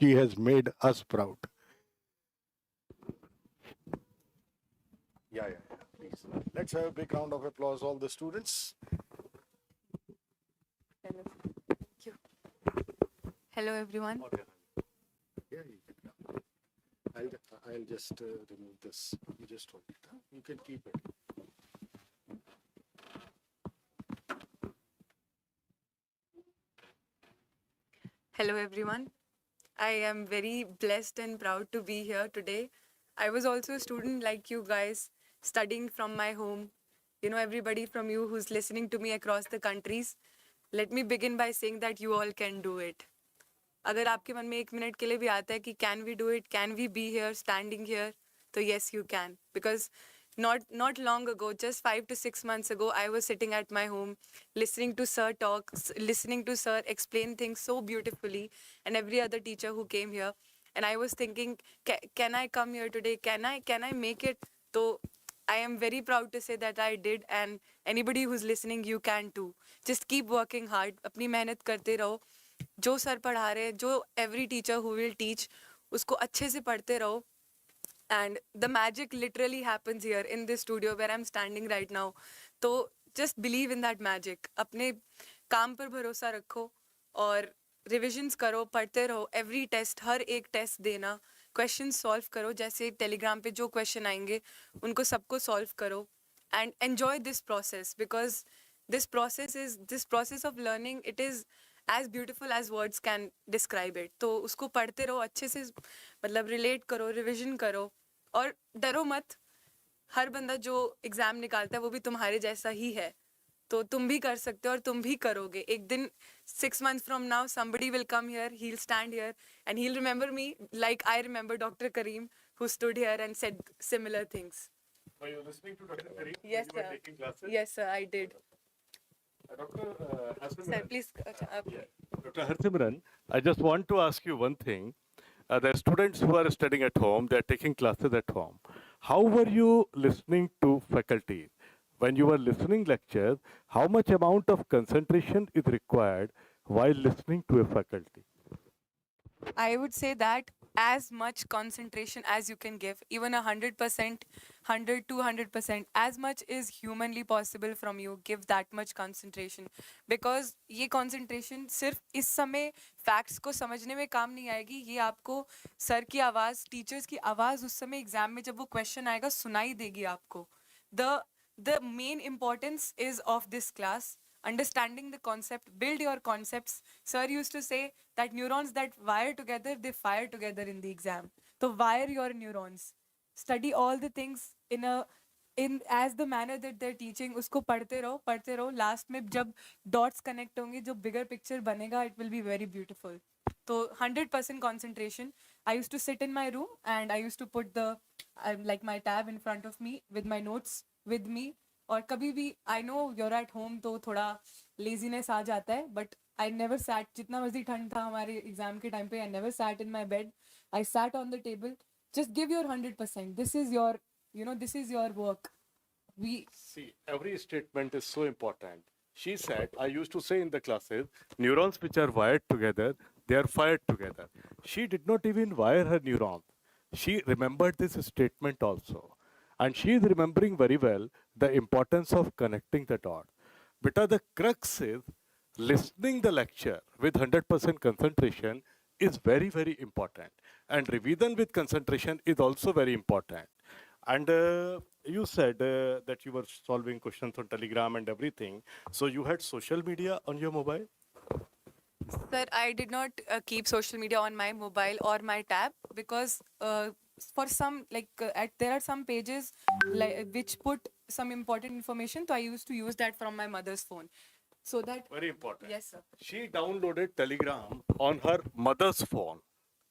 She has made us proud. Yeah, please. Let's have a big round of applause, all the students. Hello. Thank you. Hello, everyone. Okay. Yeah, you can come. I'll just remove this. You just hold it. Huh? You can keep it. Hello, everyone. I am very blessed and proud to be here today. I was also a student like you guys, studying from my home. You know, everybody from you who's listening to me across the countries. Let me begin by saying that you all can do it. अगर आपके मन में 1 minute के लिए भी आता है कि can we do it, can we be here, standing here, तो yes you can, because not long ago, just 5 to 6 months ago, I was sitting at my home, listening to sir talk, listening to sir explain things so beautifully, and every other teacher who came here, and I was thinking, can I come here today? Can I make it? So I am very proud to say that I did, and anybody who's listening, you can too. Just keep working hard. अपनी मेहनत करते रहो. जो sir पढ़ा रहे हैं, जो every teacher who will teach, उसको अच्छे से पढ़ते रहो. And the magic literally happens here in this studio where I'm standing right now. तो just believe in that magic. अपने काम पर भरोसा रखो और रिविजन्स करो, पढ़ते रहो. एवरी टेस्ट, हर एक टेस्ट देना, क्वेश्चन सॉल्व करो. जैसे टेलीग्राम पे जो क्वेश्चन आएंगे उनको सबको सॉल्व करो. And enjoy this process, because this process of learning, it is as beautiful as words can describe it. तो उसको पढ़ते रहो अच्छे से, मतलब रिलेट करो, रिविजन करो और डरो मत. हर बंदा जो एग्जाम निकालता है वो भी तुम्हारे जैसा ही है, तो तुम भी कर सकते हो और तुम भी करोगे. एक दिन 6 months from now, somebody will come here, he'll stand here and he'll remember me like I remember Dr. Kareem, who stood here and said similar things. Were you listening to Dr. Kareem? Yes, you were sir. taking classes? Yes, sir, I did. Dr. Harsimran. Sir, please. Dr. Harsimran, I just want to ask you one thing. There are students who are studying at home, they are taking classes at home. How were you listening to faculty? When you were listening lectures, how much amount of concentration is required while listening to a faculty? I would say that as much concentration as you can give, even 100%, 100 to 100%, as much is humanly possible from you, give that much concentration. Because ये concentration सिर्फ इस समय facts को समझने में काम नहीं आएगी, ये आपको सर की आवाज़, teachers की आवाज़ उस समय exam में जब वो question आएगा सुनाई देगी आपको. The main importance is of this class. Understanding the concept, build your concepts. Sir used to say that neurons that wire together, they fire together in the exam. So wire your neurons. Study all the things in as the manner that they're teaching. उसको पढ़ते रहो. Last में जब dots connect होंगे, जो bigger picture बनेगा, it will be very beautiful. So 100% concentration. I used to sit in my room and I used to put like my tab in front of me with my notes with me. और कभी भी I know you're at home तो थोड़ा laziness आ जाता है, but I never set. जितना मर्जी ठंड था हमारे एग्जाम के टाइम पे, I never sat in my bed. I sat on the table. Just give your 100%. This is your, this is your work. See, every statement is so important. She said, I used to say in the classes, neurons which are wired together, they are fired together. She did not even wire her neurons. She remembered this statement also. And she is remembering very well the importance of connecting the dot. Beta, the crux is listening the lecture with 100% concentration is very, very important. And revision with concentration is also very important. And you said that you were solving questions on Telegram and everything. So you had social media on your mobile? Sir, I did not keep social media on my mobile or my tab, because for some, there are some pages which put some important information. So I used to use that from my mother's phone. So that. Very important. Yes, sir. She downloaded Telegram on her mother's phone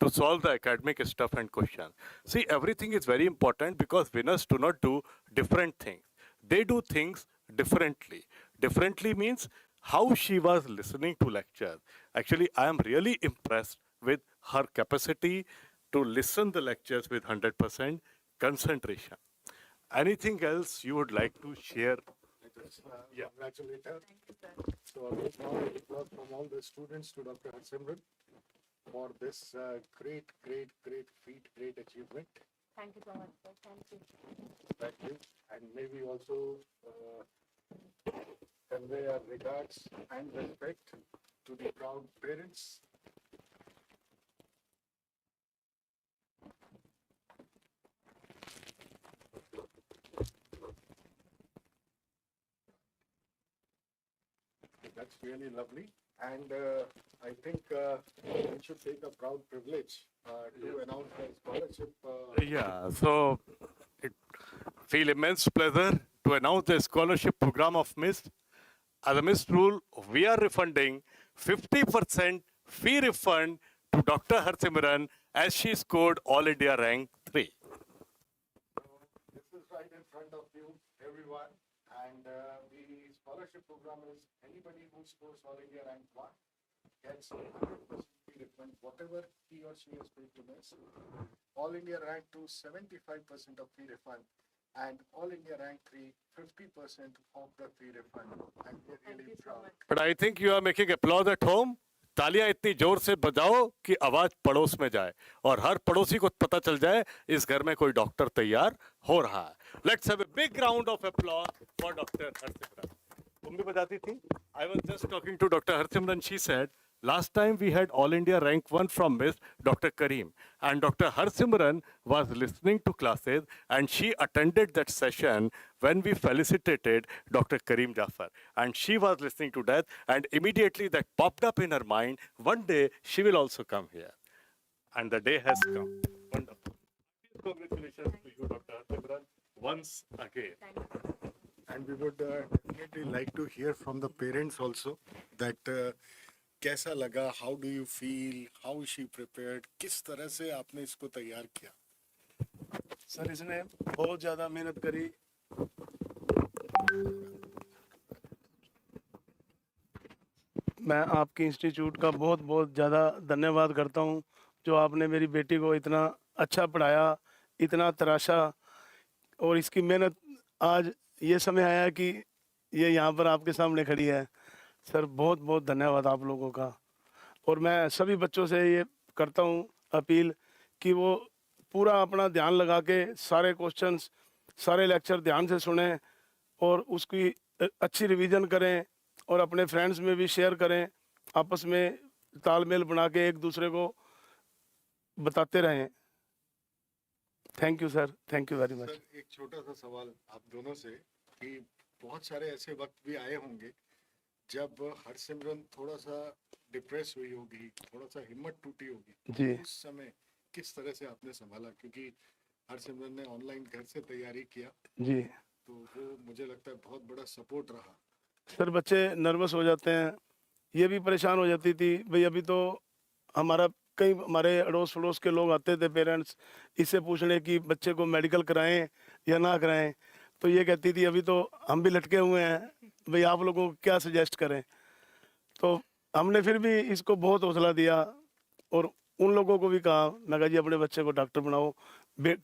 to solve the academic stuff and questions. See, everything is very important because winners do not do different things. They do things differently. Differently means how she was listening to lectures. Actually, I am really impressed with her capacity to listen the lectures with 100% concentration. Anything else you would like to share? Yeah. Congratulate her. Thank you, sir. So a big round of applause from all the students to Dr. Harsimran. for this great feat, great achievement. Thank you so much, sir. Thank you. Thank you. And maybe also convey our regards and respect to the proud parents. That's really lovely. And I think we should take a proud privilege to announce the scholarship. Yeah, so it feel immense pleasure to announce the scholarship program of MIST. As a MIST rule, we are refunding 50% fee refund to Dr. Harsimran as she scored All India rank 3. This is right in front of you, everyone. And the scholarship program is anybody who scores All India rank 1 gets 100% fee refund, whatever he or she has paid to miss. All India rank 2, 75% of fee refund. And All India rank 3, 50% of the fee refund. And we're really proud. But I think you are making applause at home. तालियां इतनी जोर से बजाओ कि आवाज पड़ोस में जाए और हर पड़ोसी को पता चल जाए इस घर में कोई डॉक्टर तैयार हो रहा है. Let's have a big round of applause for Dr. Harsimran. तुम भी बजाती थी? I was just talking to Dr. Harsimran. She said, last time we had All India rank 1 from Miss Dr. Kareem, and Dr. Harsimran was listening to classes, and she attended that session when we felicitated Dr. Kareem Jafar, and she was listening to that, and immediately that popped up in her mind. One day she will also come here, and the day has come. Wonderful. Congratulations to you, Dr. Harsimran, once again. Thank you. And we would definitely like to hear from the parents also that कैसा लगा, how do you feel, how is she prepared, किस तरह से आपने इसको तैयार किया. Sir इसने बहुत ज़्यादा मेहनत करी. मैं आपके इंस्टीट्यूट का बहुत बहुत ज़्यादा धन्यवाद करता हूं जो आपने मेरी बेटी को इतना अच्छा पढ़ाया, इतना तराशा, और इसकी मेहनत आज ये समय आया कि ये यहाँ पर आपके सामने खड़ी है. सर बहुत बहुत धन्यवाद आप लोगों का. और मैं सभी बच्चों से ये करता हूँ अपील कि वो पूरा अपना ध्यान लगा के सारे क्वेश्चंस, सारे लेक्चर ध्यान से सुने और उसकी अच्छी रिवीजन करें और अपने फ्रेंड्स में भी शेयर करें, आपस में तालमेल बना के एक दूसरे को बताते रहें. Thank you sir, thank you very much. Sir एक छोटा सा सवाल आप दोनों से कि बहुत सारे ऐसे वक्त भी आए होंगे जब हरसिमरन थोड़ा सा डिप्रेस हुई होगी, थोड़ा सा हिम्मत टूटी होगी. जी. उस समय किस तरह से आपने संभाला, क्योंकि हरसिमरन ने ऑनलाइन घर से तैयारी किया जी. तो वो मुझे लगता है बहुत बड़ा सपोर्ट रहा. सर बच्चे नर्वस हो जाते हैं, ये भी परेशान हो जाती थी भाई. अभी तो कई हमारे अड़ोस पड़ोस के लोग आते थे पेरेंट्स इससे पूछने कि बच्चे को मेडिकल कराएं या ना कराएं, तो ये कहती थी अभी तो हम भी लटके हुए हैं भाई, आप लोगों को क्या सजेस्ट करें. तो हमने फिर भी इसको बहुत हौसला दिया और उन लोगों को भी कहा, मैं कहा जी अपने बच्चे को डॉक्टर बनाओ,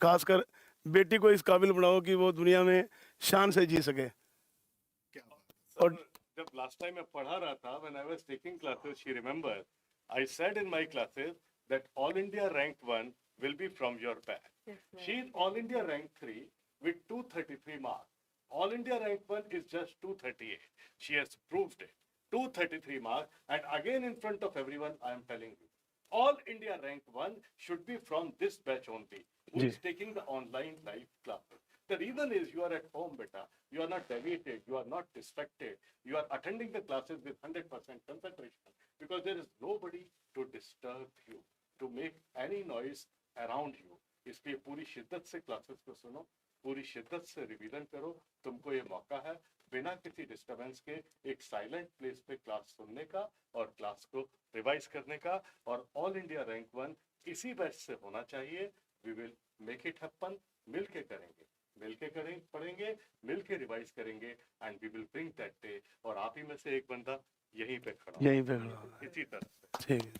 खासकर बेटी को इस काबिल बनाओ कि वो दुनिया में शान से जी सके. क्या बात है. और जब लास्ट टाइम मैं पढ़ा रहा था, when I was taking classes, she remembered, I said in my classes that All India rank 1 will be from your batch. Yes, sir. She is All India rank 3 with 233 marks. All India rank 1 is just 238. She has proved it. 233 marks, and again in front of everyone, I am telling you, All India rank 1 should be from this batch only, who is Ji. taking the online live classes. The reason is you are at home, beta. You are not deviated. You are not distracted. You are attending the classes with 100% concentration because there is nobody to disturb you, to make any noise around you. इसलिए पूरी शिद्दत से classes को सुनो, पूरी शिद्दत से revision करो. तुमको ये मौका है बिना किसी डिस्टरबेंस के एक साइलेंट प्लेस पे क्लास सुनने का और क्लास को रिवाइज करने का. और ऑल इंडिया रैंक 1 इसी बैच से होना चाहिए. We will make it happen. मिलके करेंगे, मिलके करें, पढ़ेंगे, मिलके रिवाइज करेंगे, and we will bring that day. और आप ही में से एक बंदा यहीं पे खड़ा यहीं पे खड़ा होगा. इसी तरह से. ठीक है.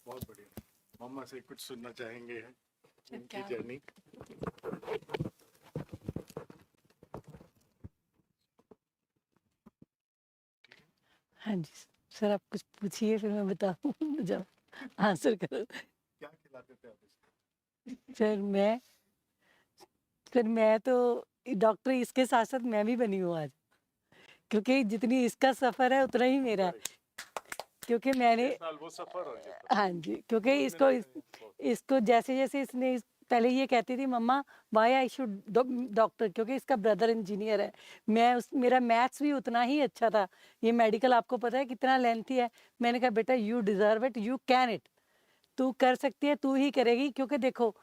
बहुत बढ़िया. मम्मा से कुछ सुनना चाहेंगे उनकी क्या? जर्नी. हाँ जी सर, आप कुछ पूछिए फिर मैं बताऊँ. आंसर करो। क्या खिलाते थे आप इसको? फिर मैं तो डॉक्टर इसके साथ साथ मैं भी बनी हूँ आज, क्योंकि जितनी इसका सफर है उतना ही मेरा है, क्योंकि मैंने 6 साल वो सफर और ये सफर। हाँ जी, क्योंकि इसको जैसे जैसे इसने पहले ये कहती थी मम्मा वाई आई शुड डॉक्टर, क्योंकि इसका ब्रदर इंजीनियर है। मेरा मैथ्स भी उतना ही अच्छा था। ये मेडिकल आपको पता है कितना लेंथी है। मैंने कहा बेटा you deserve it, you can it, तू कर सकती है, तू ही करेगी, क्योंकि देखो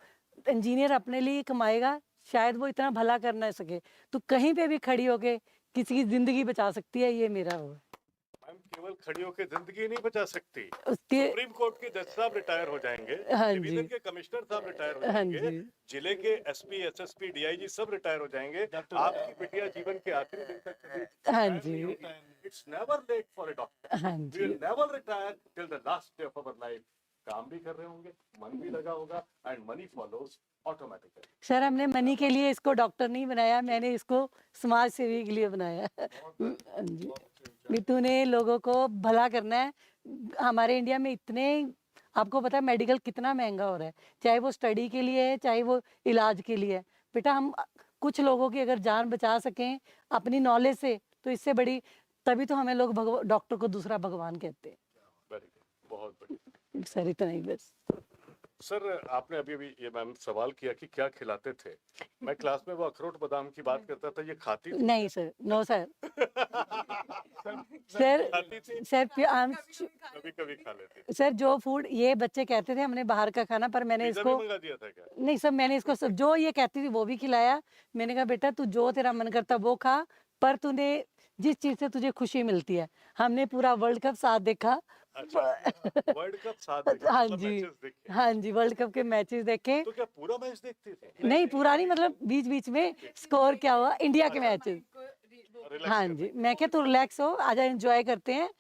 इंजीनियर अपने लिए कमाएगा, शायद वो इतना भला कर ना सके, तो कहीं पे भी खड़ी होके किसी की जिंदगी बचा सकती है। ये मेरा वो है। मैम केवल खड़ी होकर जिंदगी नहीं बचा सकती। उसके सुप्रीम कोर्ट के जज साहब रिटायर हो जाएंगे, हाँ डिवीजन जी, के कमिश्नर साहब रिटायर हो हाँ जाएंगे, जी, जिले के एसपी, एसएसपी, डीआईजी सब रिटायर हो जाएंगे। आपकी बिटिया जीवन के आखिरी दिन तक हाँ जी, it's never late for a doctor. हाँ वी जी। Will never retire till the last day of our life. काम भी कर रहे होंगे, मन भी लगा होगा, and money follows automatically. Sir हमने मनी के लिए इसको डॉक्टर नहीं बनाया, मैंने इसको समाज सेवी के लिए बनाया। हाँ जी, भी तूने लोगों को भला करना है। हमारे इंडिया में इतने, आपको पता है मेडिकल कितना महंगा हो रहा है, चाहे वो स्टडी के लिए है चाहे वो इलाज के लिए है। बेटा हम कुछ लोगों की अगर जान बचा सकें अपनी नॉलेज से, तो इससे बड़ी, तभी तो हमें लोग डॉक्टर को दूसरा भगवान कहते हैं। वेरी गुड, बहुत बढ़िया। सर इतना ही बस। सर आपने अभी अभी ये मैम सवाल किया कि क्या खिलाते थे। मैं क्लास में वो अखरोट बादाम की बात करता था, ये खाती थी? नहीं सर, नो सर। सर खाती थी, सर कभी कभी खा लेती थी। सर जो फूड ये बच्चे कहते थे हमने बाहर का खाना, पर मैंने पिज्जा इसको भी मंगा दिया था क्या? नहीं सर, मैंने इसको सब जो ये कहती थी वो भी खिलाया। मैंने कहा बेटा तू जो तेरा मन करता वो खा, पर तूने जिस चीज से तुझे खुशी मिलती है। हमने पूरा वर्ल्ड कप साथ देखा। अच्छा, वर्ल्ड कप साथ देखे, हाँ मतलब जी, मैचेस देखे। हाँ जी, वर्ल्ड कप के मैचेस देखे। तो क्या पूरा मैच देखती थी? नहीं पूरा नहीं, मतलब बीच बीच में स्कोर क्या हुआ इंडिया के मैचेस। रिलैक्स हाँ करने जी, के मैं क्या तू रिलैक्स हो, आजा एंजॉय करते हैं।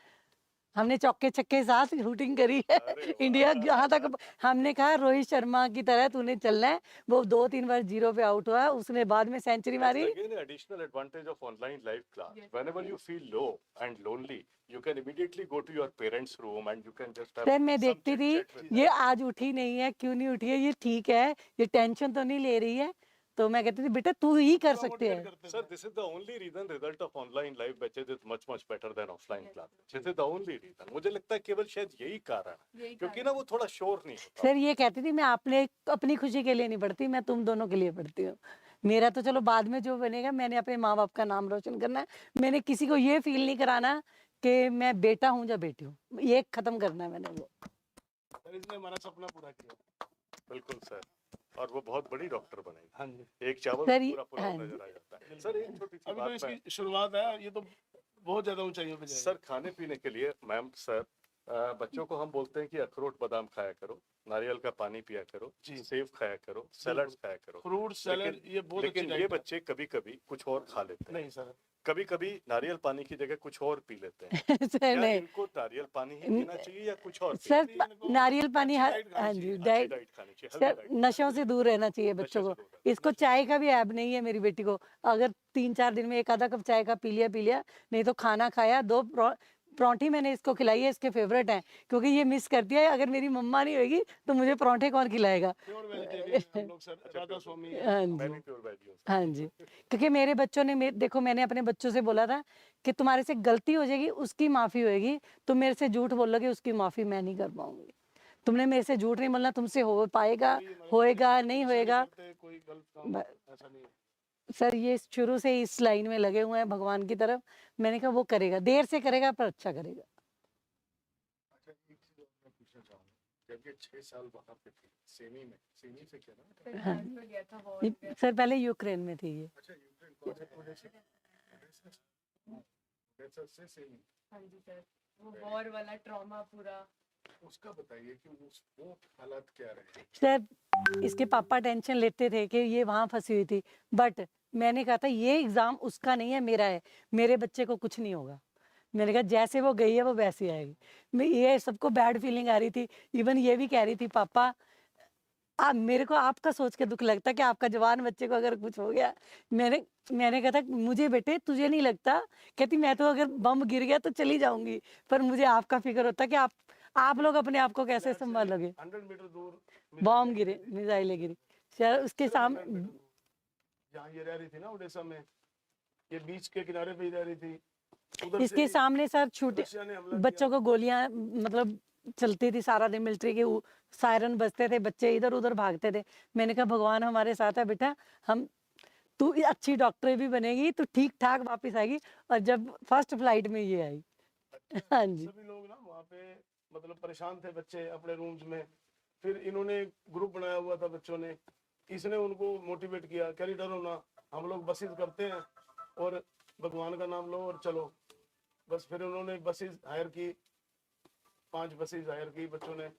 हमने चौके छक्के साथ शूटिंग करी है। अरे वाह। इंडिया यहाँ तक हमने कहा रोहित शर्मा की तरह तूने चलना है। वो 2-3 बार 0 पे आउट हुआ, उसने बाद में सेंचुरी मारी। That's again an additional advantage of online live class. Whenever you feel low and lonely, you can immediately go to your parents' room and you can just have sir मैं some देखती थी chit-chat with ये them. आज उठी नहीं है, क्यों नहीं उठी है, ये ठीक है, ये टेंशन तो नहीं ले रही है। तो मैं कहती थी बेटा तू ही कर सकते है। Sir, this is the only reason result of online live batches is much better than offline class. This is the only reason. मुझे लगता है केवल शायद यही कारण है, क्योंकि ना वो थोड़ा शोर नहीं होता। सर ये कहती थी मैं अपनी खुशी के लिए नहीं पढ़ती, मैं तुम दोनों के लिए पढ़ती हूँ। मेरा तो चलो बाद में जो बनेगा, मैंने अपने माँ बाप का नाम रोशन करना है। मैंने किसी को ये फील नहीं कराना कि मैं बेटा हूँ या बेटी हूँ, ये खत्म करना है मैंने वो। सर इसने हमारा सपना पूरा किया। बिल्कुल सर, और वो बहुत बड़ी डॉक्टर बनेगी। हाँ जी, एक चावल सर, पूरा पूरा हाँ नजर आ जाता है। सर एक छोटी सी अभी तो बात मैं, इसकी शुरुआत है, ये तो बहुत ज्यादा ऊंचाइयों पे जाएगा। सर खाने पीने के लिए मैम सर बच्चों को हम बोलते हैं कि अखरोट बादाम खाया करो, नारियल का पानी पिया करो, जी। सेब खाया करो, सैलड खाया करो। फ्रूट सैलेड ये बहुत अच्छी लेकिन ये डाइट है। बच्चे कभी कभी कुछ और खा लेते हैं। नहीं सर, कभी कभी नारियल पानी की जगह कुछ और पी लेते हैं। सर क्या नहीं इनको नारियल पानी ही पीना चाहिए या कुछ और सर, पीना नारियल पानी अच्छी हर डाइट खानी हाँ चाहिए, जी चाहिए? डाइट। डाइट खानी चाहिए, हेल्दी सर डाइट। नशों से दूर रहना चाहिए बच्चों नशे को। से दूर रहना इसको चाय का भी ऐब नहीं है मेरी बेटी को। अगर 3-4 दिन में एक आधा कप चाय का पी लिया, नहीं तो खाना खाया। 2 परांठी मैंने इसको खिलाई है, इसके फेवरेट हैं, क्योंकि ये मिस करती है अगर मेरी मम्मा नहीं होगी तो मुझे परांठे कौन खिलाएगा। प्योर वेजिटेरियन हम लोग सर, राधा स्वामी है। हाँ मैं जी, भी प्योर वेज हूँ सर। हाँ जी, क्योंकि मेरे बच्चों ने देखो मैंने अपने बच्चों से बोला था कि तुम्हारे से गलती हो जाएगी उसकी माफ़ी होएगी, तुम मेरे से झूठ बोलोगे उसकी माफ़ी मैं नहीं कर पाऊंगी। तुमने मेरे से झूठ नहीं बोलना, तुमसे हो पाएगा, होएगा नहीं होएगा। कोई गलत काम ऐसा नहीं है। सर ये शुरू से इस लाइन में लगे हुए हैं भगवान की तरफ। मैंने कहा वो करेगा, देर से करेगा पर अच्छा करेगा। अच्छा एक चीज और मैं पूछना चाहूंगा, जब ये 6 साल वहां पे थी सेमी में, सेमी से क्या ना? हाँ। सर पहले यूक्रेन में थी ये। अच्छा यूक्रेन कौन से वजह से? ओडेसा से सेमी। हाँ जी सर, वो वॉर वाला ट्रॉमा पूरा। उसका बताइए कि वो हालात क्या रहे? सर इसके पापा टेंशन लेते थे कि ये वहाँ फंसी हुई थी, बट मैंने कहा था ये एग्ज़ाम उसका नहीं है मेरा है, मेरे बच्चे को कुछ नहीं होगा। मैंने कहा जैसे वो गई है वो वैसे ही आएगी। मैं ये सबको बैड फीलिंग आ रही थी, इवन ये भी कह रही थी पापा आप मेरे को आपका सोच के दुख लगता कि आपका जवान बच्चे को अगर कुछ हो गया। मैंने कहा था मुझे बेटे तुझे नहीं लगता, कहती मैं तो अगर बम गिर गया तो चली जाऊंगी, पर मुझे आपका फिक्र होता कि आप लोग अपने आप को कैसे संभालोगे? 100 मीटर दूर बॉम्ब गिरे, मिसाइलें गिरी, शायद उसके सामने जहाँ ये रह रही थी ना उड़ीसा में, ये बीच के किनारे पे ही रह रही थी, उधर से इसके सामने सर छोटे रशिया ने हमला बच्चों को गोलियां मतलब चलती थी सारा दिन, मिलिट्री के सायरन बजते थे, बच्चे इधर उधर भागते थे। मैंने कहा भगवान हमारे साथ है बेटा, हम तू अच्छी डॉक्टर भी बनेगी, तू ठीक ठाक वापस आएगी। और जब फर्स्ट फ्लाइट में ये आई हाँ जी सभी लोग ना वहाँ पे मतलब परेशान थे बच्चे अपने रूम्स में। फिर इन्होंने ग्रुप बनाया हुआ था बच्चों ने, इसने उनको मोटिवेट किया, कह रही डरो ना, हम लोग बसेस करते हैं और भगवान का नाम लो और चलो। बस फिर उन्होंने बसेस हायर की, 5 बसेस हायर की बच्चों ने,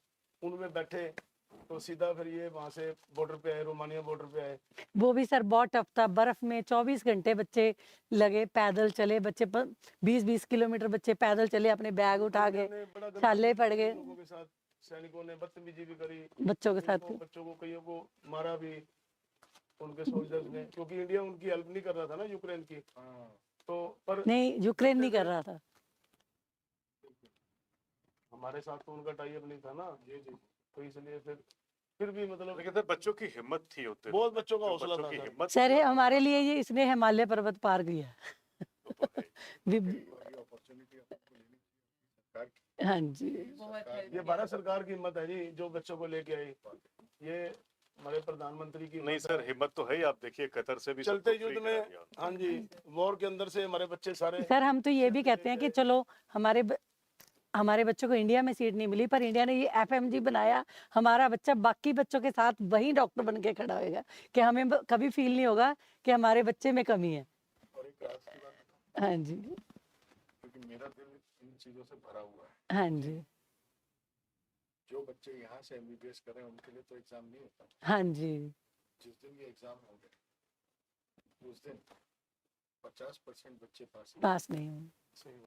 उनमें बैठे तो सीधा फिर ये वहाँ से बॉर्डर पे आए, रोमानिया बॉर्डर पे आए। वो भी सर बहुत टफ था, बर्फ में 24 घंटे बच्चे लगे, पैदल चले बच्चे, 20-20 किलोमीटर बच्चे पैदल चले, अपने बैग उठा के ने बड़ा गलत छाले पड़ गए लोगों के साथ, सैनिकों ने बदतमीजी भी करी, बच्चों के साथ। बच्चों को कईयों को मारा भी उनके सोल्जर्स ने, क्योंकि इंडिया उनकी हेल्प नहीं कर रहा था ना यूक्रेन की। तो पर नहीं, यूक्रेन नहीं कर रहा था। हमारे साथ तो उनका टाई अप नहीं था ना, ये जी, तो इसलिए फिर भी मतलब लेकिन सर बच्चों की हिम्मत थी होते बहुत बच्चों का जो हौसला बच्चों था की सर। हिम्मत सर हमारे लिए ये इसने हिमालय पर्वत पार किया हाँ जी बहुत help ये किया। भारत सरकार की हिम्मत है जी, जो बच्चों को लेके आई। ये हमारे प्रधानमंत्री की नहीं हिम्मत सर, है। हिम्मत तो है ही। आप देखिए कतर से भी चलते सबको युद्ध free में, करा दिया। हाँ जी, वॉर के अंदर से हमारे बच्चे सारे सर हम तो ये भी कहते हैं कि चलो हमारे बच्चों को इंडिया में सीट नहीं मिली, पर इंडिया ने ये एफएमजी बनाया, हमारा बच्चा बाकी बच्चों के साथ वहीं डॉक्टर बन के खड़ा होगा, कि हमें कभी फील नहीं होगा कि हमारे बच्चे में कमी है। और एक राज की बात बताऊं, हाँ जी क्योंकि मेरा दिल इन चीजों से भरा हुआ है। हाँ जी जो बच्चे यहाँ से एमबीबीएस कर रहे हैं उनके लिए तो एग्जाम नहीं होता। हाँ जी जिस दिन ये एग्जाम हो गए उस दिन 50% बच्चे पास नहीं। पास नहीं हूँ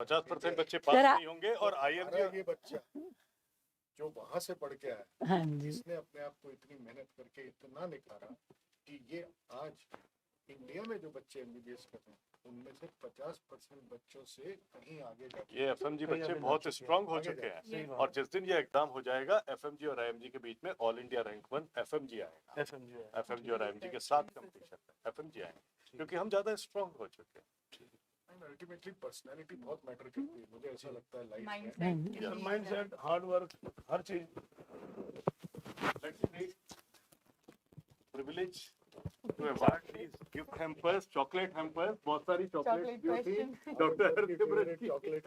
50% बच्चे पास सर, नहीं होंगे और हमारा IMG ये बच्चा जो वहां से पढ़ के आया, हाँ जी इसने अपने आप को इतनी मेहनत करके इतना निखारा कि ये आज इंडिया में जो बच्चे एमबीबीएस कर रहे हैं उनमें से 50% बच्चों से कहीं आगे जाके ये FMG कहीं बच्चे आगे बहुत जा चुके हैं, स्ट्रांग हो आगे चुके जा हैं। सही बात और जिस दिन ये एग्जाम हो जाएगा, FMG और IMG के बीच में ऑल इंडिया रैंक 1 FMG आएगा। FMG है। FMG और IMG के साथ कंपटीशन में FMG आएंगे, क्योंकि हम ज्यादा स्ट्रांग हो चुके हैं। अल्टीमेटली पर्सनालिटी बहुत मैटर करती है, मुझे ऐसा लगता है लाइफ में। Mindset. माइंडसेट, हार्ड वर्क, हर चीज। Let's take privilege to award these gift hampers, chocolate hampers, बहुत सारी चॉकलेट Chocolate थी question. डॉक्टर हरसिमरन की। चॉकलेट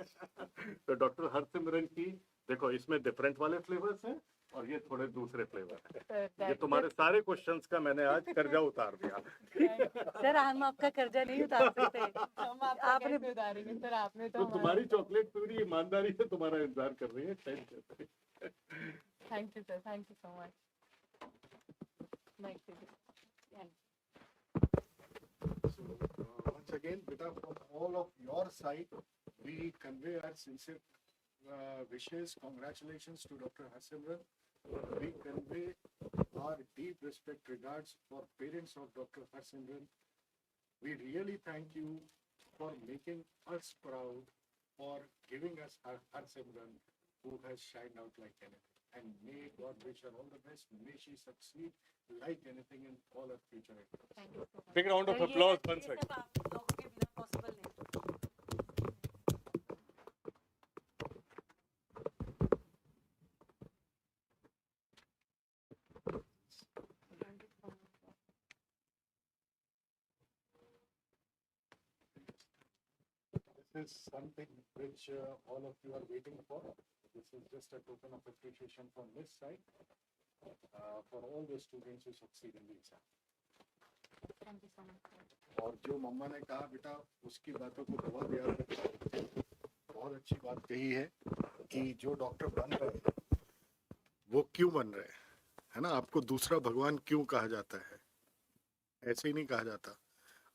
तो डॉक्टर हरसिमरन की देखो, इसमें डिफरेंट वाले फ्लेवर्स हैं और ये थोड़े दूसरे फ्लेवर हैं। ये तुम्हारे सारे क्वेश्चंस का मैंने आज कर्जा उतार दिया। सर हम आपका कर्जा नहीं उतार सकते हम आपका आपने- कैसे उतारेंगे सर, आपने तो तुम्हारी चॉकलेट पूरी ईमानदारी से तुम्हारा इंतजार कर रही है। Thank you. Thank you sir, thank you so much. once again, Beta, from all of your side, we convey our sincere wishes, congratulations to Dr. Harsimran. We convey our deep respect, regards for parents of Dr. Harsimran. We really thank you for making us proud, for giving us Harsimran, who has shined out like anything. And may God wish her all the best. May she succeed like anything in all her future efforts. Big round of applause once again. This is something which all of you are waiting for. This is just a token of appreciation from this side for all the students who succeed in the exam. और जो मम्मा ने कहा बेटा, उसकी बातों को बहुत याद रखना। बहुत अच्छी बात कही है कि जो डॉक्टर बन रहे हैं वो क्यों बन रहे हैं, है ना। आपको दूसरा भगवान क्यों कहा जाता है? ऐसे ही नहीं कहा जाता।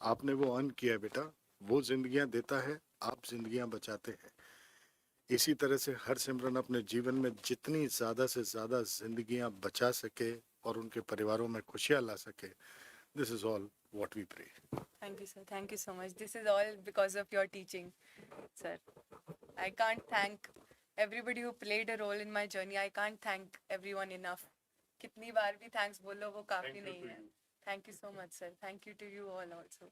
आपने वो अर्न किया बेटा, वो जिंदगियां देता है, आप जिंदगियां बचाते हैं। इसी तरह से हरसिमरन अपने जीवन में जितनी ज़्यादा से ज़्यादा जिंदगियां बचा सके और उनके परिवारों में खुशियां ला सके, this is all what we pray. Thank you, sir. Thank you so much. This is all because of your teaching, sir. I can't thank everybody who played a role in my journey. I can't thank everyone enough. कितनी बार भी thanks बोलो वो काफी नहीं है. Thank you so much, sir. Thank you to you all also.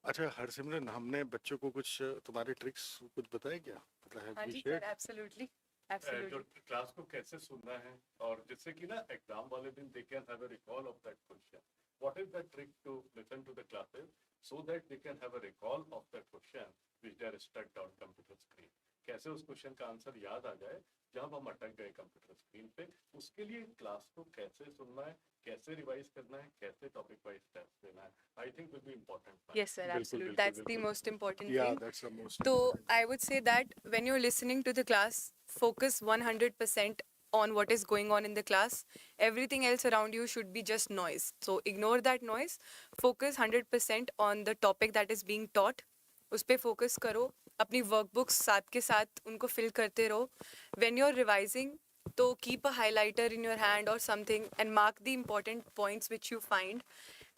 अच्छा हरसिमरन, हमने बच्चों को कुछ तुम्हारे ट्रिक्स कुछ बताए क्या? मतलब हाँ have जी you सर, shared? absolutely, जो absolutely. क्लास को कैसे सुनना है और जिससे कि ना एग्जाम वाले दिन they can have a recall of that question. What is the trick to listen to the classes so that they can have a recall of that question which they are stuck on computer screen. कैसे उस question का answer याद आ जाए जब हम अटक गए computer screen पे. उसके लिए क्लास को कैसे सुनना है, कैसे रिवाइज करना है, कैसे टॉपिक वाइज टेस्ट देना है, I think will be important. Yes, sir, absolutely. That's the most important Yeah, thing. that's the most So important. I would say that when you're listening to the class, focus 100% on what is going on in the class. Everything else around you should be just noise. So ignore that noise. Focus 100% on the topic that is being taught. उस पे focus करो. अपनी workbooks साथ के साथ उनको fill करते रहो. When you're revising, तो keep a highlighter in your hand or something and mark the important points which you find.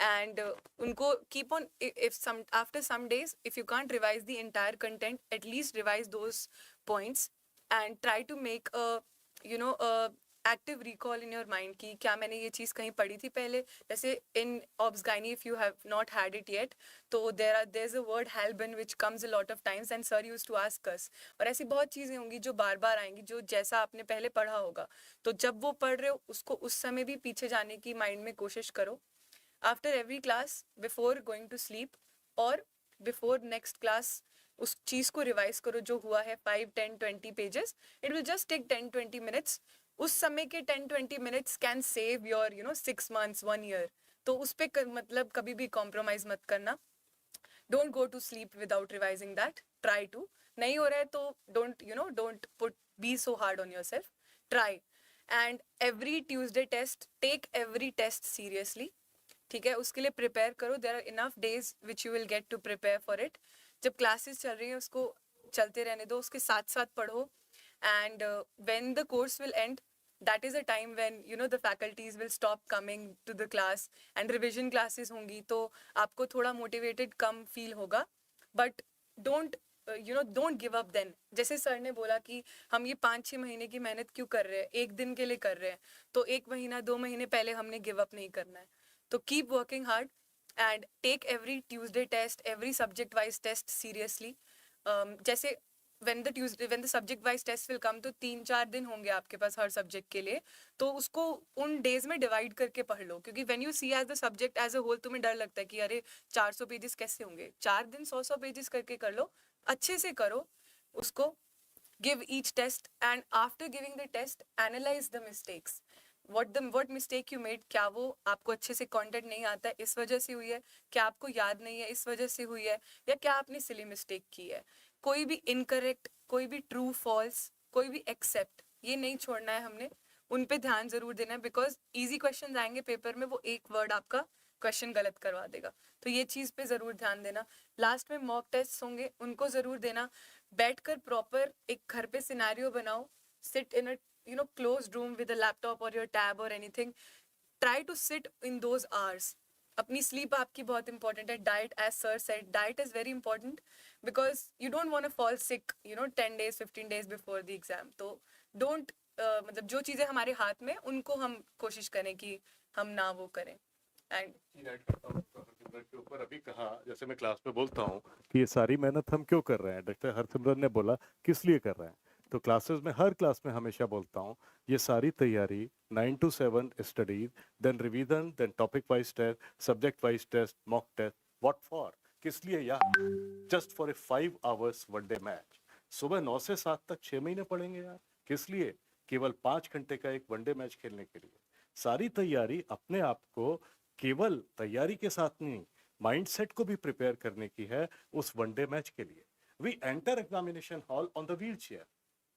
And unko keep on, if some after some days if you can't revise the entire content, at least revise those points and try to make a a active recall in your mind कि क्या मैंने ये चीज़ कहीं पढ़ी थी पहले. जैसे in obs gynae, if you have not had it yet, तो there's a word halbin which comes a lot of times and sir used to ask us. और ऐसी बहुत चीज़ें होंगी जो बार बार आएंगी जो जैसा आपने पहले पढ़ा होगा, तो जब वो पढ़ रहे हो उसको उस समय भी पीछे जाने की माइंड में कोशिश करो. After every class, before going to sleep or before next class, उस चीज़ को रिवाइज करो जो हुआ है 5, 10, 20 pages. It will just take 10, 20 minutes. उस समय के 10, 20 minutes can save your 6 months, 1 year. तो उस पे मतलब कभी भी compromise मत करना. Don't go to sleep without revising that. Try to. नहीं हो रहा है तो don't be so hard on yourself. Try. And every Tuesday test, take every test seriously. ठीक है, उसके लिए प्रिपेयर करो. There are enough days which you will get to prepare for it. जब क्लासेस चल रही हैं उसको चलते रहने दो, उसके साथ साथ पढ़ो. And when the course will and, that is a time when the faculties will stop coming to the class and revision classes होंगी, तो आपको थोड़ा motivated कम feel होगा. but don't don't give up then. जैसे सर ने बोला कि हम ये 5-6 महीने की मेहनत क्यों कर रहे हैं, एक दिन के लिए कर रहे हैं, तो 1 महीना 2 महीने पहले हमने गिव अप नहीं करना है. तो keep working hard and take every Tuesday test, every subject wise test seriously. जैसे when the subject wise test will come, तो 3-4 दिन होंगे आपके पास हर सब्जेक्ट के लिए, तो उसको उन डेज में डिवाइड करके पढ़ लो. क्योंकि when you see as the subject as a whole, तुम्हें डर लगता है कि अरे 400 पेजेस कैसे होंगे. 4 दिन 100 पेजेस करके कर लो, अच्छे से करो उसको. Give each test and after giving the test, analyze the mistakes. what mistake you made. क्या वो आपको अच्छे से content नहीं आता है इस वजह से हुई है, क्या आपको याद नहीं है इस वजह से हुई है, या क्या आपने silly mistake की है. कोई भी incorrect, कोई भी true false, कोई भी accept, ये नहीं छोड़ना है हमने. उन पे ध्यान जरूर देना है because easy questions आएंगे पेपर में, वो एक word आपका क्वेश्चन गलत करवा देगा. तो ये चीज़ पे ज़रूर ध्यान देना. लास्ट में मॉक टेस्ट होंगे, उनको ज़रूर देना. बैठकर प्रॉपर एक घर पे सिनेरियो बनाओ. Sit in a closed room with a laptop और योर टैब और anything. Try to sit in those hours. अपनी स्लीप आपकी बहुत इंपॉर्टेंट है. Diet, as sir said, diet is very important because you don't want to fall sick 10 days 15 days before the exam. तो don't मतलब जो चीज़ें हमारे हाथ में उनको हम कोशिश करें कि हम ना वो करें. एंड ऐड करता हूँ हरसिमरन के ऊपर. अभी कहा, जैसे मैं क्लास में बोलता हूँ कि ये सारी मेहनत हम क्यों कर रहे हैं, डॉक्टर हरसिमरन ने बोला किस लिए कर रहे हैं. तो क्लासेस में, हर क्लास में हमेशा बोलता हूँ ये सारी तैयारी 9 to 7 studies, then revision, then topic wise test, subject wise test, mock test. What for, किस लिए यार? Just for a 5 hours one day match. सुबह 9 से 7 तक 6 महीने पढ़ेंगे यार, किस लिए? केवल 5 घंटे का एक वनडे मैच खेलने के लिए. सारी तैयारी अपने आप को केवल तैयारी के साथ नहीं, माइंडसेट को भी प्रिपेयर करने की है उस वनडे मैच के लिए. We enter examination hall on the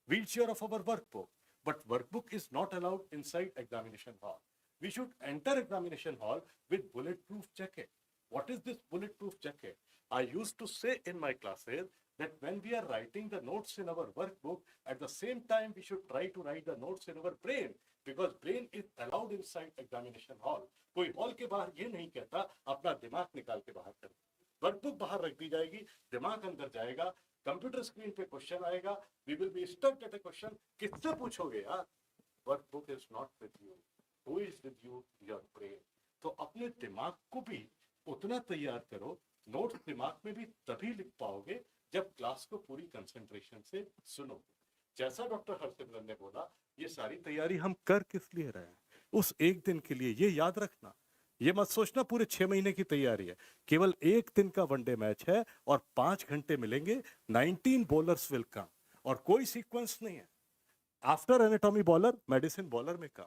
wheelchair of our workbook, but workbook is not allowed inside examination hall. We should enter examination hall with bulletproof jacket. What is this bulletproof jacket? I used to say in my classes that when we are writing the notes in our workbook, at the same time we should try to write the notes in our brain, because brain is allowed inside examination hall. कोई hall के बाहर ये नहीं कहता अपना दिमाग निकाल के बाहर कर. वर्कबुक बाहर रख दी जाएगी, दिमाग अंदर जाएगा. कंप्यूटर स्क्रीन पे क्वेश्चन आएगा, we will be stuck at a question, किससे पूछोगे यार? Workbook is not with you, who is with you? Your brain. तो अपने दिमाग को भी उतना तैयार करो, नोट्स दिमाग में भी तभी लिख पाओगे जब क्लास को पूरी कंसंट्रेशन से सुनोगे। जैसा डॉक्टर हरसिमरन ने बोला, ये सारी तैयारी हम कर किस लिए रहे हैं? उस एक दिन के लिए। ये याद रखना, ये मत सोचना पूरे 6 महीने की तैयारी है। केवल एक दिन का वनडे मैच है और 5 घंटे मिलेंगे। 19 बॉलर्स विल कम और कोई सीक्वेंस नहीं है। After anatomy bowler, medicine bowler में come.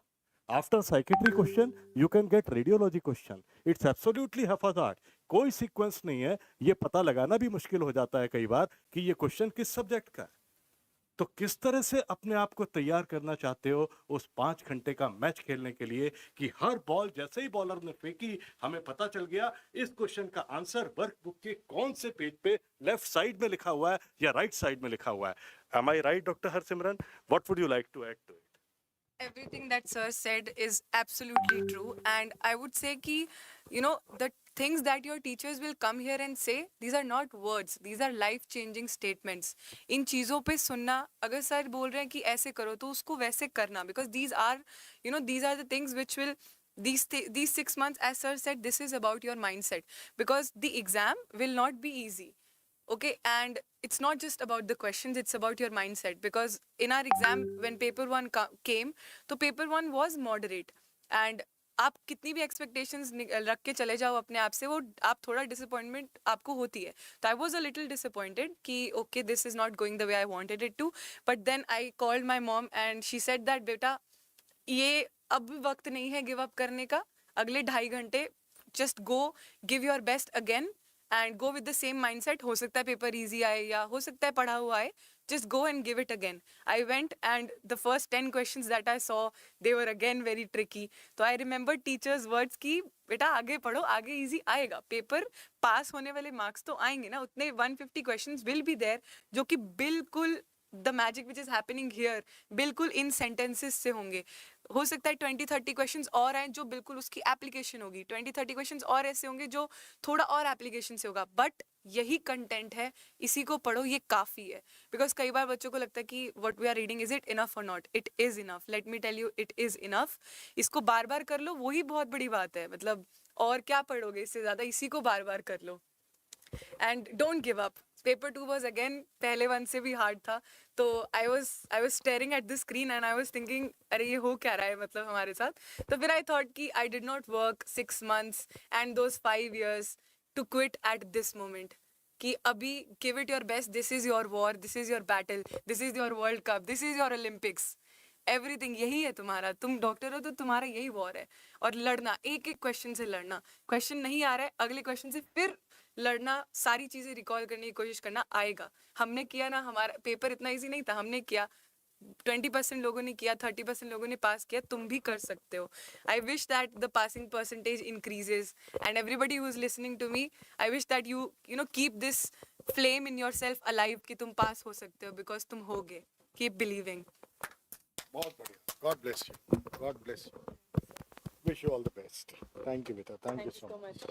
After psychiatry question you can get radiology question. It's absolutely haphazard, कोई सीक्वेंस नहीं है। ये पता लगाना भी मुश्किल हो जाता है कई बार कि ये क्वेश्चन किस सब्जेक्ट का है। तो किस तरह से अपने आप को तैयार करना चाहते हो उस 5 घंटे का मैच खेलने के लिए कि हर बॉल जैसे ही बॉलर ने फेंकी, हमें पता चल गया इस क्वेश्चन का आंसर वर्कबुक के कौन से पेज पे लेफ्ट साइड में लिखा हुआ है या राइट साइड में लिखा हुआ है। Am I right doctor Harsimran? What would you like to add to it? Everything that sir said is absolutely true, and I would say ki, the things that your teachers will come here and say, these are not words, these are life changing statements. इन चीज़ों पे सुनना, अगर sir बोल रहे हैं कि ऐसे करो तो उसको वैसे करना, because these are the things which will, these 6 months, as sir said, this is about your mindset, because the exam will not be easy. Okay, and it's not just about the questions, it's about your mindset, because in our exam when paper 1 came, तो paper 1 was moderate, and आप कितनी भी expectations रख के चले जाओ अपने आप से, वो आप थोड़ा डिसअपॉइंटमेंट आपको होती है। तो I was a little disappointed कि okay this is not going the way I wanted it to, but then I called my mom and she said that बेटा ये अब वक्त नहीं है गिव अप करने का, अगले 2.5 घंटे just go, give your best again and go with the same mindset. हो सकता है पेपर इजी आए या हो सकता है पढ़ा हुआ आए, just go and give it again. I went and the first 10 questions that I saw, they were again very tricky. So I remember teachers words ki बेटा आगे पढ़ो, आगे easy आएगा, पेपर पास होने वाले मार्क्स तो आएंगे ना, उतने 150 questions will be there जो कि बिल्कुल the magic which is happening here बिल्कुल इन sentences से होंगे। हो सकता है 20-30 क्वेश्चंस और आए जो बिल्कुल उसकी एप्लीकेशन होगी, 20-30 क्वेश्चंस और ऐसे होंगे जो थोड़ा और एप्लीकेशन से होगा, बट यही कंटेंट है, इसी को पढ़ो, ये काफ़ी है। बिकॉज कई बार बच्चों को लगता है कि what we are reading is it enough और not, it is enough, let me tell you it is enough. इसको बार बार कर लो, वही बहुत बड़ी बात है, मतलब और क्या पढ़ोगे इससे ज़्यादा, इसी को बार बार कर लो and don't give up. Paper 2 was again पहले 1 से भी हार्ड था, तो आई was staring at the screen and I was thinking अरे ये हो क्या रहा है मतलब हमारे साथ। तो फिर आई थॉट कि I did not work 6 months and those 5 years to quit at this moment, कि अभी give it your best, this is your war, this is your battle, this is your world cup, this is your Olympics, everything यही है तुम्हारा। तुम doctor हो तो तुम्हारा यही वॉर है, और लड़ना, एक एक क्वेश्चन से लड़ना, क्वेश्चन नहीं आ रहा है अगले क्वेश्चन से फिर लड़ना, सारी चीज़ें रिकॉल करने की कोशिश करना, आएगा। हमने किया ना, हमारा पेपर इतना इजी नहीं था, हमने किया, 20% लोगों ने किया, 30% लोगों ने पास किया, तुम भी कर सकते हो। I wish that the passing percentage increases and everybody who is listening to me, I wish that you know keep this flame in your self alive कि तुम पास हो सकते हो, बिकॉज तुम होगे। Keep believing. बहुत बढ़िया, God bless you, God bless you, wish you all the best. Thank you बेटा, थैंक यू सो मच।